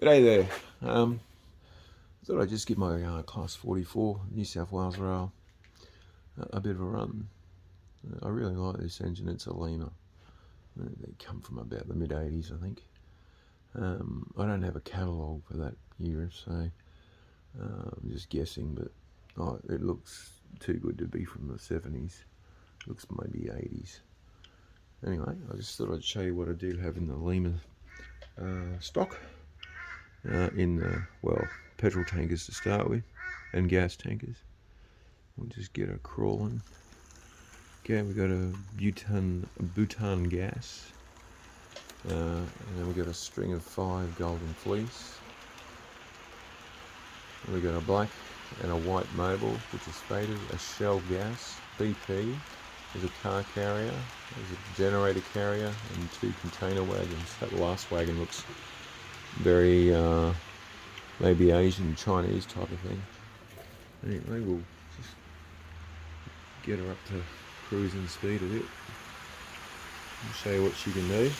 G'day there. Thought I'd just give my Class 44 New South Wales rail a bit of a run. I really like this engine. It's a Lima. They come from about the mid-80s, I think. I don't have a catalogue for that year, so I'm just guessing, but it looks too good to be from the 70s. Looks maybe 80s. Anyway, I just thought I'd show you what I do have in the Lima stock. Well, petrol tankers to start with, and gas tankers. We'll just get her crawling. Okay, we've got a butane gas, and then we've got a string of 5 golden fleece. And we've got a black and a white mobile, which is faded, a Shell gas, BP, there's a car carrier, there's a generator carrier, and 2 container wagons. That last wagon looks very maybe Asian, Chinese type of thing. Anyway, we'll just get her up to cruising speed a bit and show you what she can do.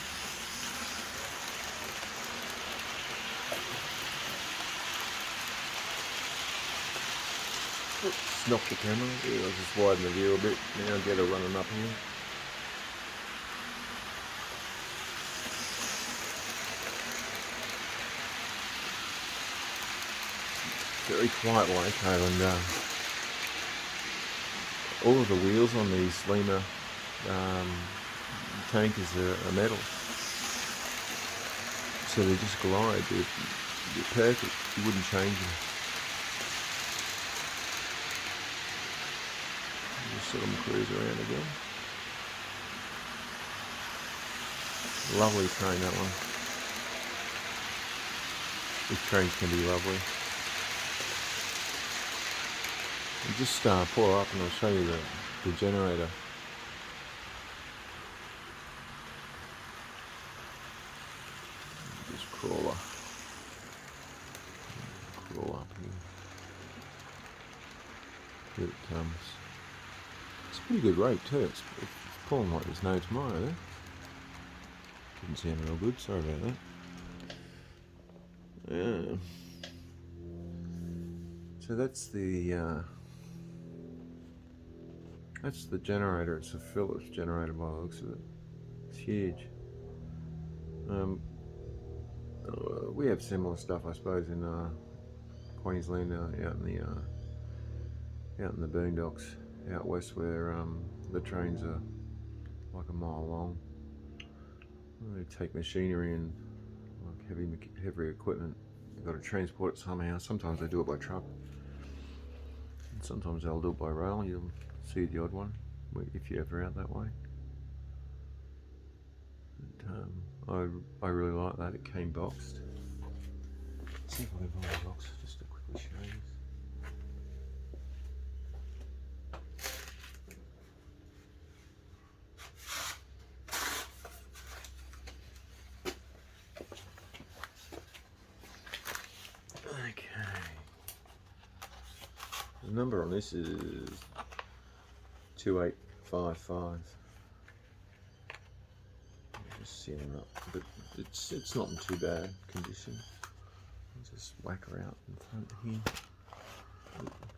Oops, knocked the camera. Yeah, I'll just widen the view a bit. Now get her running up here. Very quiet loco, and all of the wheels on these Lima tankers are metal, so they just glide. They're perfect. You wouldn't change them. Just let them cruise around again. Lovely train, that one. These trains can be lovely. I'll just pull her up and I'll show you the generator. Just crawl up here. Here it comes. It's a pretty good rate too. It's pulling like there's no tomorrow there. Didn't sound real good, sorry about that. Yeah. So that's the generator. It's a Philips generator by the looks of it. It's huge. We have similar stuff, I suppose, in Queensland, out in the boondocks, out west, where the trains are like a mile long. They take machinery and like heavy equipment. They've got to transport it somehow. Sometimes they do it by truck, and sometimes they'll do it by rail. You'll see the odd one if you're ever out that way. But, I really like that. It came boxed. Let's see if I can find the box just to quickly show you. Okay. The number on this is 2855. Just setting her up, but it's not in too bad condition. I'll just whack her out in front here.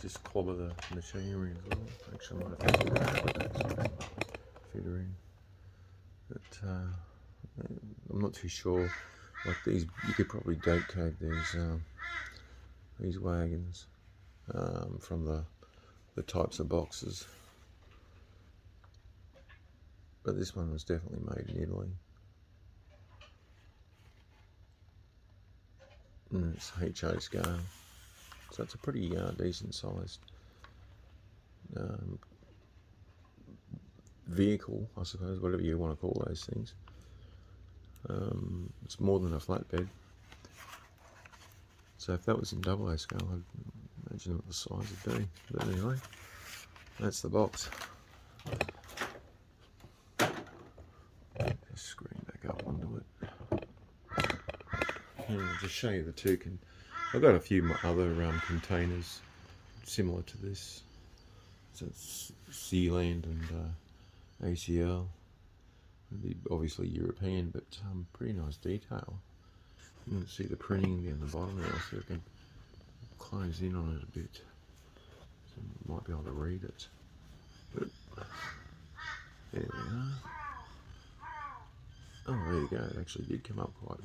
Just clobber the machinery as well. Actually, I might have to fit her in. But I'm not too sure. Like these, you could probably date code these wagons from the types of boxes. But this one was definitely made in Italy. And it's HO scale. So it's a pretty decent sized vehicle, I suppose, whatever you want to call those things. It's more than a flatbed. So if that was in AA scale, I'd imagine what the size would be. But anyway, that's the box. Just screen back up onto it. And I'll just show you the two. I've got a few other containers similar to this. So it's Sealand and ACL. Obviously European, but pretty nice detail. You can see the printing down the bottom there, so you can close in on it a bit. So you might be able to read it. But there we are. Oh, there you go. It actually did come up quite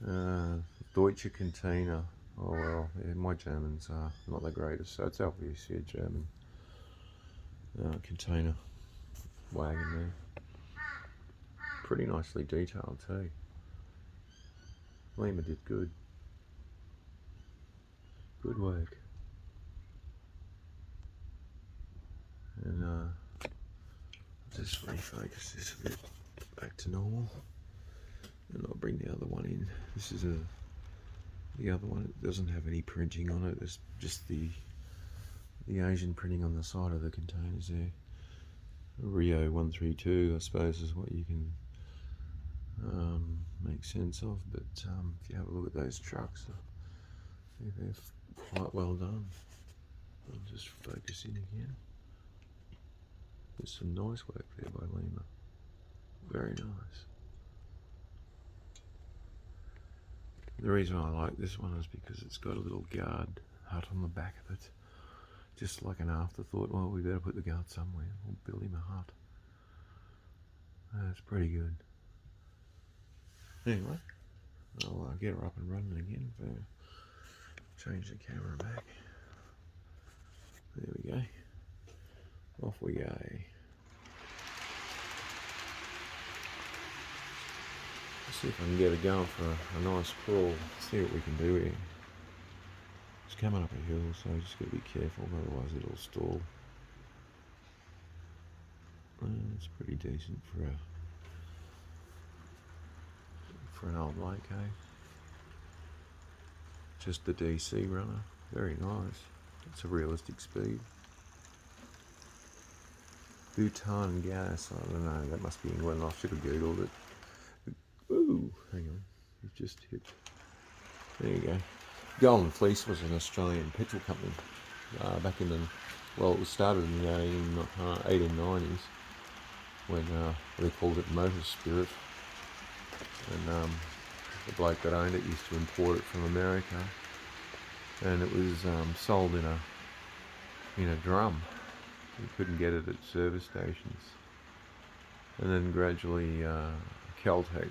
well. Deutsche Container. Oh well, yeah, my German's are not the greatest, so it's obviously a German container wagon there. Pretty nicely detailed too. Lima did good. Good work. And just refocus this a bit back to normal. And I'll bring the other one in. This is the other one. It doesn't have any printing on it. It's just the Asian printing on the side of the containers there. Rio 132, I suppose, is what you can make sense of. But if you have a look at those trucks, they're quite well done. I'll just focus in again. There's some nice work there by Lima. Very nice. The reason I like this one is because it's got a little guard hut on the back of it. Just like an afterthought, well, we better put the guard somewhere. We'll build him a hut. That's pretty good. Anyway, I'll get her up and running again. Change the camera back. There we go. Off we go. Let's see if I can get it going for a nice crawl. See what we can do here. It's coming up a hill, so I just got to be careful, otherwise it'll stall. It's pretty decent for an old lake, eh? Just the DC runner. Very nice. It's a realistic speed. Bhutan gas. I don't know. That must be England. I should have googled it. Ooh, hang on. You've just hit. There you go. Golden Fleece was an Australian petrol company back in the, well, it was started in the 1890s when they called it Motor Spirit, and the bloke that owned it used to import it from America, and it was sold in a drum. You couldn't get it at service stations, and then gradually Caltex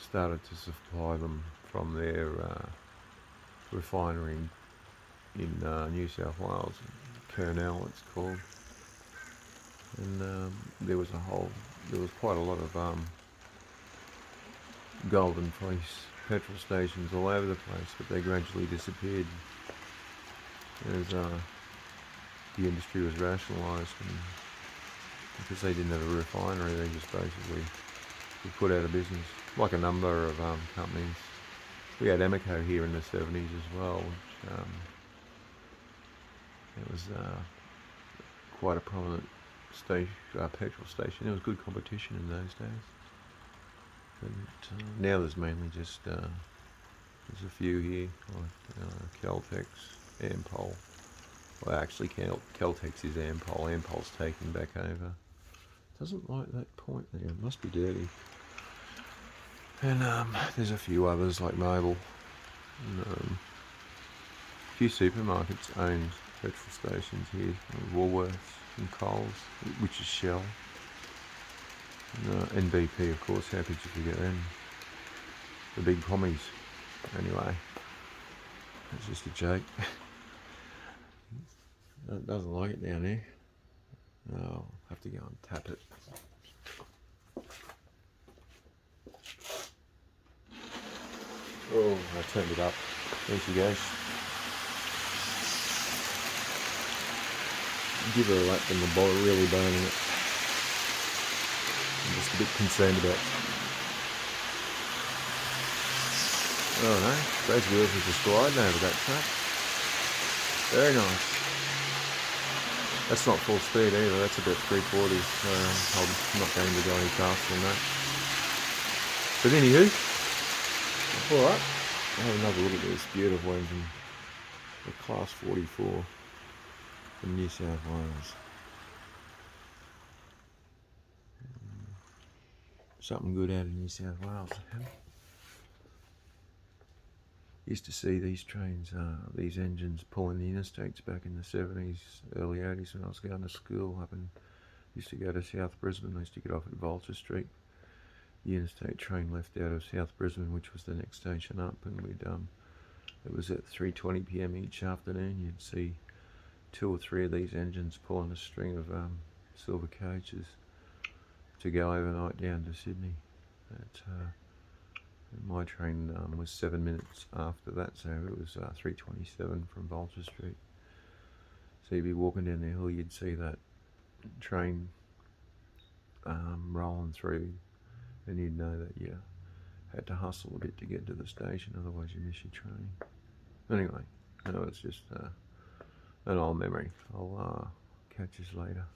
started to supply them from their refinery in New South Wales, Kurnell it's called, and there was quite a lot of Golden Fleece petrol stations all over the place, but they gradually disappeared as the industry was rationalised, and because they didn't have a refinery, they just basically were put out of business, like a number of companies. We had Emeco here in the 70s as well, which it was quite a prominent petrol station. There was good competition in those days. But now there's mainly just there's a few here, like Caltex, Ampol. Well, actually, Caltex is Ampol. Ampol's taken back over. Doesn't like that point there. It must be dirty. And there's a few others like Mobil. And, a few supermarkets own petrol stations here. Woolworths and Coles, which is Shell. And BP, of course. How could you forget them? The big commies. Anyway, that's just a joke. It doesn't like it down there. I'll have to go and tap it. Oh, I turned it up. There she goes. Give her a lap and the boy really burning it. I'm just a bit concerned about. Oh no, those wheels are just gliding over that track. Very nice. That's not full speed either, that's about 340, so I'm not going to go any faster than that. But anywho, alright, I'll have another look at this beautiful engine, the Class 44 from New South Wales. Something good out of New South Wales. Used to see these trains, these engines pulling the interstates back in the 70s, early 80s when I was going to school up in, used to go to South Brisbane. I used to get off at Vulture Street. The interstate train left out of South Brisbane, which was the next station up, and it was at 3:20 p.m. each afternoon. You'd see 2 or 3 of these engines pulling a string of silver coaches to go overnight down to Sydney. My train was 7 minutes after that, so it was 3:27 from Vulture Street. So you'd be walking down the hill, you'd see that train rolling through, and you'd know that you had to hustle a bit to get to the station, otherwise you miss your train. Anyway, it's just an old memory. I'll catch you later.